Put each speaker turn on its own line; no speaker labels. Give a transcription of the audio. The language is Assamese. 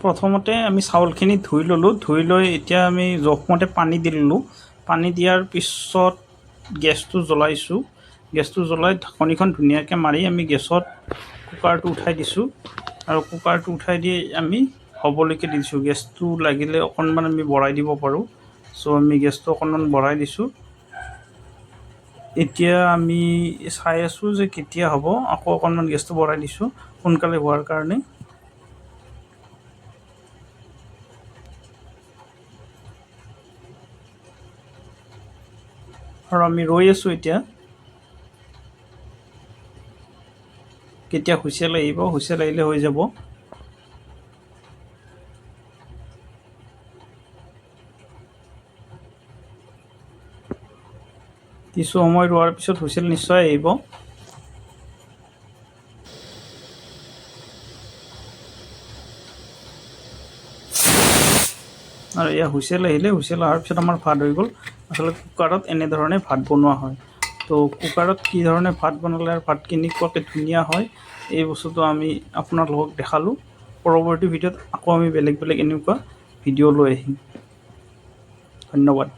প্ৰথমতে আমি চাউলখিনি ধুই ল'লোঁ, ধুই লৈ এতিয়া আমি জোখমতে পানী দি ল'লোঁ। পানী দিয়াৰ পিছত গেছটো জ্বলাইছোঁ। গেছটো জ্বলাই ঢাকনিখন ধুনীয়াকৈ মাৰি আমি গেছত কুকাৰটো উঠাই দিছোঁ আৰু কুকাৰটো উঠাই দি আমি হ'বলৈকে দিছোঁ। গেছটো লাগিলে অকণমান আমি বঢ়াই দিব পাৰোঁ। চ' আমি গেছটো অকণমান বঢ়াই দিছোঁ। এতিয়া আমি চাই আছোঁ যে কেতিয়া হ'ব। আকৌ অকণমান গেছটো বঢ়াই দিছোঁ সোনকালে হোৱাৰ কাৰণে। আৰু আমি ৰৈ আছোঁ এতিয়া কেতিয়া হুইচেল আহিব। হুইচেল আহিলে হৈ যাব। কিছু সময় ৰোৱাৰ পিছত হুইচেল নিশ্চয় আহিব। আৰু এয়া হুইচেল আহিলে, হুইচেল অহাৰ পিছত আমাৰ ভাত হৈ গ'ল। আচলতে কুকাৰত এনেধৰণে ভাত বনোৱা হয়। তো কুকাৰত কি ধৰণে ভাত বনালে আৰু ভাত কেনেকুৱাকৈ ধুনীয়া হয় এই বস্তুটো আমি আপোনালোকক দেখালোঁ। পৰৱৰ্তী ভিডিঅ'ত আকৌ আমি বেলেগ এনেকুৱা ভিডিঅ' লৈ আহিম। ধন্যবাদ।